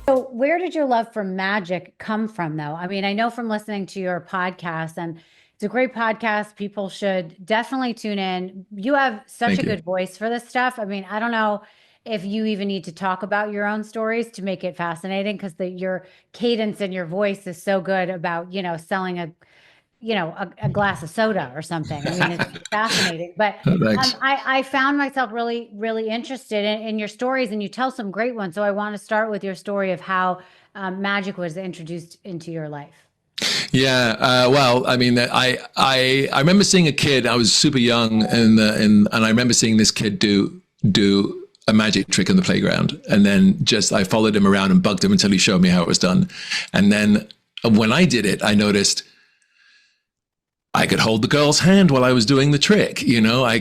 So, where did your love for magic come from, though? I mean, I know from listening to your podcast, and it's a great podcast. People should definitely tune in. You have such a Thank you. good voice for this stuff. I mean, I don't know if you even need to talk about your own stories to make it fascinating because your cadence and your voice is so good about, selling a glass of soda or something. I mean, it's fascinating. But Thanks. I found myself really, really interested in your stories, and you tell some great ones. So I want to start with your story of how magic was introduced into your life. Yeah. Well, I mean, I remember seeing a kid. I was super young, and I remember seeing this kid do a magic trick in the playground, and then just I followed him around and bugged him until he showed me how it was done. And then when I did it, I noticed I could hold the girl's hand while I was doing the trick. I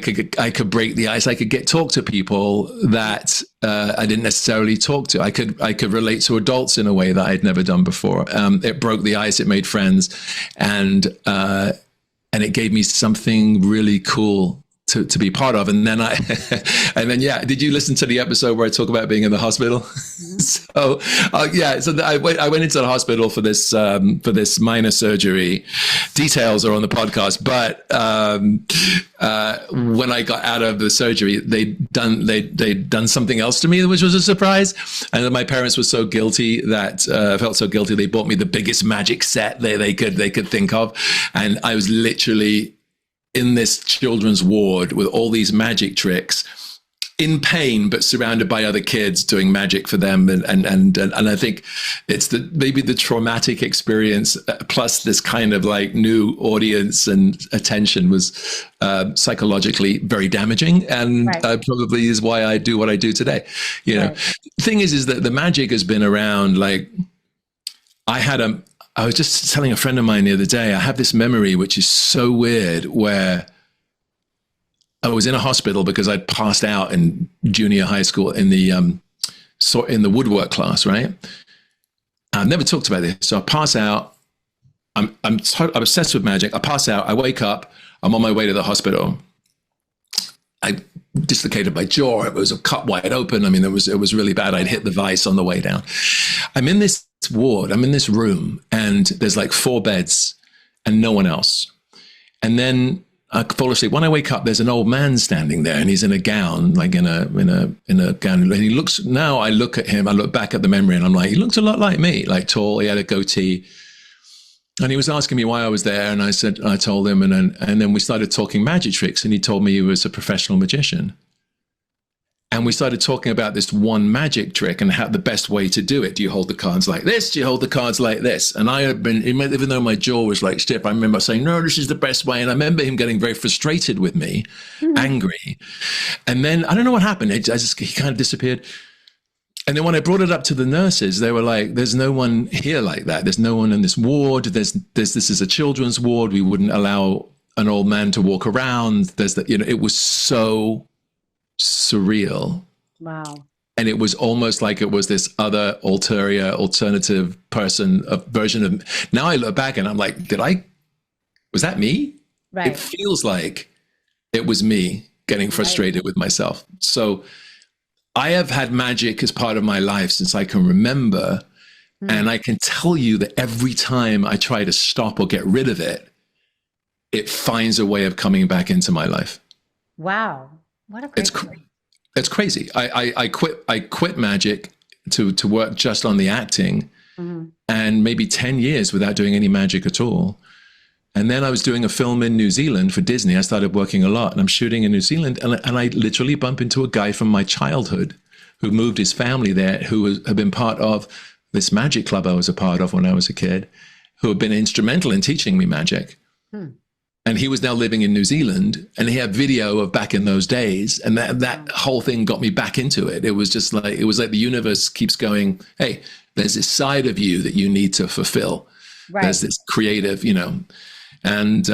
could break the ice. I could talk to people that I didn't necessarily talk to. I could relate to adults in a way that I'd never done before. It broke the ice. It made friends, and it gave me something really cool to be part of. And then yeah. Did you listen to the episode where I talk about being in the hospital? So I went into the hospital for this minor surgery. Details are on the podcast, but when I got out of the surgery, they'd done something else to me, which was a surprise. And my parents were so guilty that felt so guilty. They bought me the biggest magic set they could think of, and I was literally in this children's ward with all these magic tricks, in pain, but surrounded by other kids doing magic for them. And I think it's maybe the traumatic experience plus this kind of like new audience and attention was psychologically very damaging, and Right. probably is why I do what I do today. Right. The thing is that the magic has been around. Like I was just telling a friend of mine the other day, I have this memory, which is so weird, where I was in a hospital because I'd passed out in junior high school in the woodwork class, right? I've never talked about this. So I pass out. I'm obsessed with magic. I pass out. I wake up. I'm on my way to the hospital. I dislocated my jaw. It was cut wide open. I mean, it was really bad. I'd hit the vise on the way down. I'm in this ward. I'm in this room, and there's like 4 beds and no one else. And then I fall asleep. When I wake up, there's an old man standing there, and he's in a gown, like in a gown. And he looks. Now I look at him. I look back at the memory, and I'm like, he looks a lot like me. Like tall. He had a goatee. And he was asking me why I was there, and I told him, and then we started talking magic tricks, and he told me he was a professional magician. And we started talking about this one magic trick and how the best way to do it. Do you hold the cards like this? Do you hold the cards like this? And I had been, even though my jaw was like stiff, I remember saying, no, this is the best way. And I remember him getting very frustrated with me, angry. And then I don't know what happened. He kind of disappeared. And then when I brought it up to the nurses, they were like, there's no one here like that. There's no one in this ward. This is a children's ward. We wouldn't allow an old man to walk around. It was so surreal. Wow. And it was almost like it was this other alternative person, a version of. Now I look back and I'm like, was that me? It Right. feels like it was me getting Right. frustrated with myself. So I have had magic as part of my life since I can remember. Hmm. And I can tell you that every time I try to stop or get rid of it, it finds a way of coming back into my life. Wow. What a It's great story. it's crazy. I quit magic to work just on the acting, Mhm. and maybe 10 years without doing any magic at all. And then I was doing a film in New Zealand for Disney. I started working a lot, and I'm shooting in New Zealand, and I literally bump into a guy from my childhood who moved his family there, had been part of this magic club I was a part of when I was a kid, who had been instrumental in teaching me magic. Hmm. And he was now living in New Zealand, and he had video of back in those days. And that whole thing got me back into it. It was like the universe keeps going, hey, there's this side of you that you need to fulfill. Right. There's this creative, and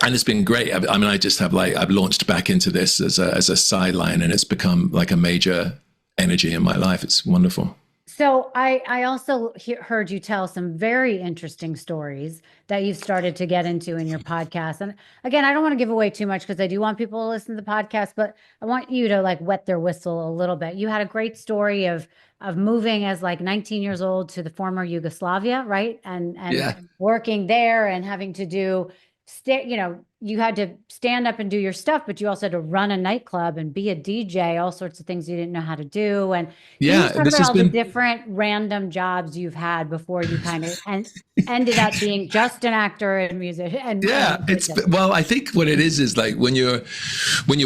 it's been great. I mean, I've launched back into this as a sideline, and it's become like a major energy in my life. It's wonderful. So I also heard you tell some very interesting stories that you've started to get into in your podcast. And again, I don't want to give away too much because I do want people to listen to the podcast, but I want you to like wet their whistle a little bit. You had a great story of moving as like 19 years old to the former Yugoslavia, right? And Yeah. working there and having to do you had to stand up and do your stuff, but you also had to run a nightclub and be a DJ, all sorts of things you didn't know how to do. And can you Yeah. just talk This about has all the been, different random jobs you've had before you kind of and ended up being just an actor and musician and yeah, it's, musician? well, I think what it is like when you're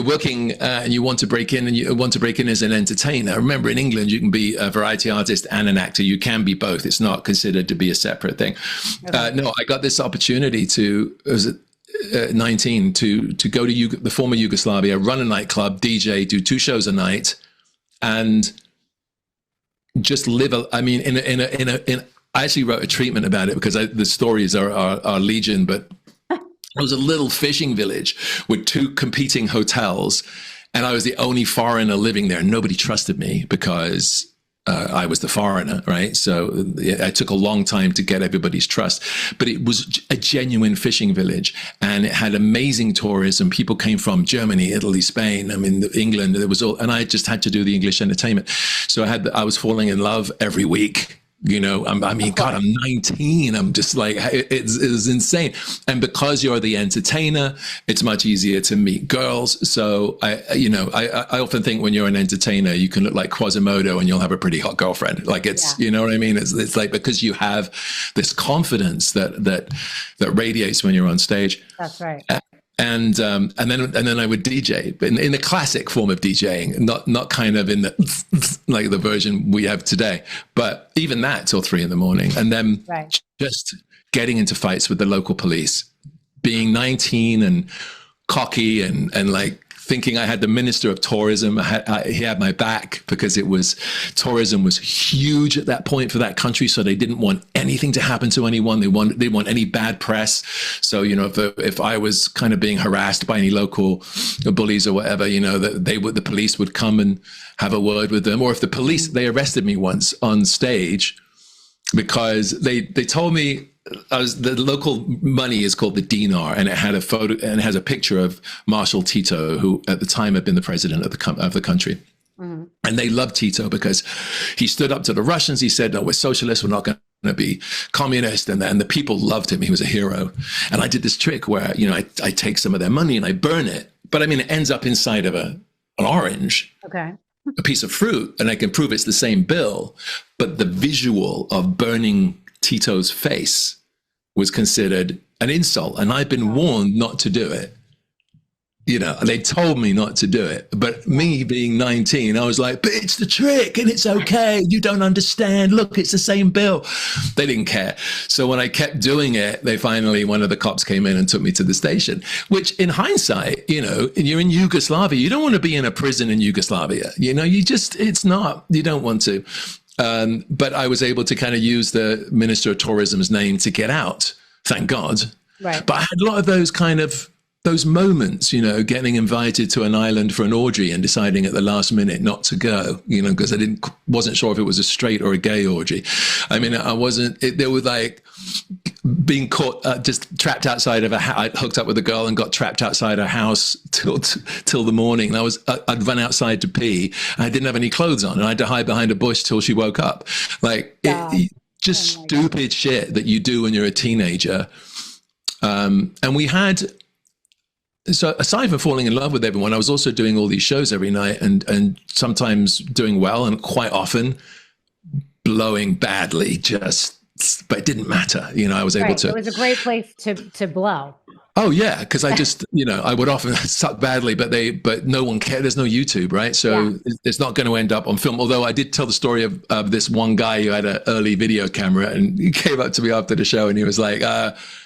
working and you want to break in and you want to break in as an entertainer. Remember, in England, you can be a variety artist and an actor. You can be both. It's not considered to be a separate thing. Okay. No, I got this opportunity to, was it 19, to go to the former Yugoslavia, run a nightclub, DJ, do 2 shows a night, and just live. I mean, I actually wrote a treatment about it because the stories are legion, but it was a little fishing village with 2 competing hotels, and I was the only foreigner living there. Nobody trusted me because I was the foreigner, right? So it took a long time to get everybody's trust, but it was a genuine fishing village, and it had amazing tourism. People came from Germany, Italy, Spain. I mean, England. It was all, and I just had to do the English entertainment. So I was falling in love every week. I mean, God, I'm 19. I'm just like, it's insane. And because you're the entertainer, it's much easier to meet girls. So I often think when you're an entertainer, you can look like Quasimodo and you'll have a pretty hot girlfriend. Like you know what I mean? It's like, because you have this confidence that radiates when you're on stage. That's right. And then I would DJ, but in the classic form of DJing, not kind of in the like the version we have today, but even that till 3 a.m. And then just getting into fights with the local police, being 19 and cocky and like thinking I had the Minister of Tourism. He had my back because tourism was huge at that point for that country. So they didn't want anything to happen to anyone. They didn't want any bad press. So, if I was kind of being harassed by any local bullies or whatever, the police would come and have a word with them. Or if they arrested me once on stage because they told me, the local money is called the dinar, and it had a photo and it has a picture of Marshal Tito, who at the time had been the president of the country. Mm-hmm. And they loved Tito because he stood up to the Russians. He said, "No, we're socialists. We're not going to be communist." And the people loved him. He was a hero. And I did this trick where, I take some of their money and I burn it. But I mean, it ends up inside of an orange. Okay. A piece of fruit, and I can prove it's the same bill. But the visual of burning Tito's face was considered an insult, and I've been warned not to do it. They told me not to do it, but me being 19, I was like, "But it's the trick, and it's okay. You don't understand. Look, it's the same bill." They didn't care. So when I kept doing it, one of the cops came in and took me to the station. Which, in hindsight, you're in Yugoslavia. You don't want to be in a prison in Yugoslavia. You don't want to. But I was able to kind of use the Minister of Tourism's name to get out, thank God. Right. But I had a lot of those moments, getting invited to an island for an orgy and deciding at the last minute not to go, because I wasn't sure if it was a straight or a gay orgy. I mean, there was like being caught, just trapped outside of I hooked up with a girl and got trapped outside her house till the morning. And I'd run outside to pee. And I didn't have any clothes on, and I had to hide behind a bush till she woke up. Like just stupid shit that you do when you're a teenager. And we had, so aside from falling in love with everyone, I was also doing all these shows every night and sometimes doing well and quite often blowing badly, but it didn't matter. I was able to. It was a great place to blow. Oh yeah. Cause I just, I would often suck badly, but no one cared. There's no YouTube, right? So it's not going to end up on film. Although I did tell the story of this one guy who had an early video camera, and he came up to me after the show and he was like,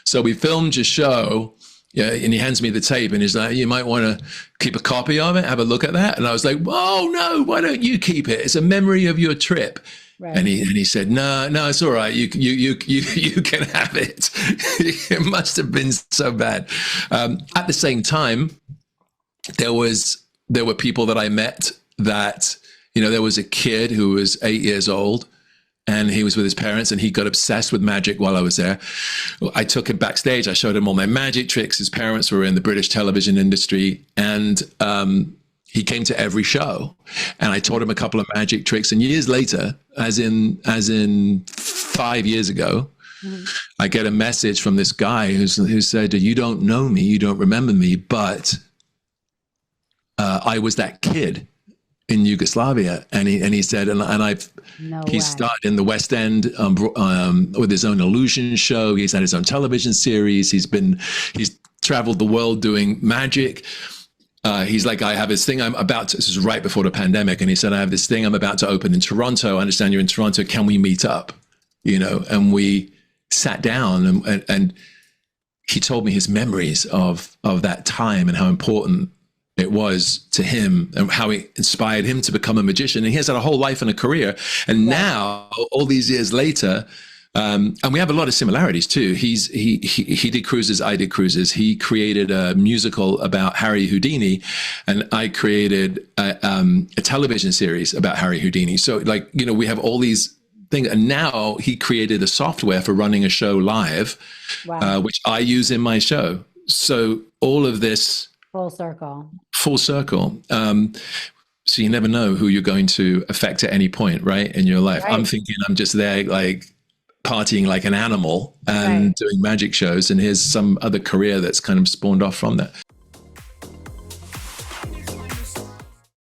so we filmed your show. Yeah, and he hands me the tape and he's like, "You might want to keep a copy of it, have a look at that." And I was like, "Oh no, why don't you keep it? It's a memory of your trip." Right. And he said, "No, it's all right. You can have it." It must have been so bad. At the same time, there were people that I met that, there was a kid who was 8 years old and he was with his parents, and he got obsessed with magic while I was there. I took him backstage. I showed him all my magic tricks. His parents were in the British television industry, and he came to every show, and I taught him a couple of magic tricks. And years later, as in 5 years ago, I get a message from this guy who said, "You don't know me, you don't remember me, but I was that kid in Yugoslavia," and he said, he started in the West End with his own illusion show. He's had his own television series. He's traveled the world doing magic. He's like, I have this thing this is right before the pandemic, and he said, I have this thing I'm about to open in Toronto. I understand you're in Toronto. Can we meet up? And we sat down, and he told me his memories of that time and how important it was to him and how it inspired him to become a magician. And he has had a whole life and a career. And now, all these years later, and we have a lot of similarities too. He did cruises, I did cruises. He created a musical about Harry Houdini, and I created a television series about Harry Houdini. So we have all these things. And now he created a software for running a show live, which I use in my show. So all of this, full circle. So you never know who you're going to affect at any point, right, in your life. Right. I'm thinking I'm just there partying like an animal and doing magic shows, and here's some other career that's kind of spawned off from that.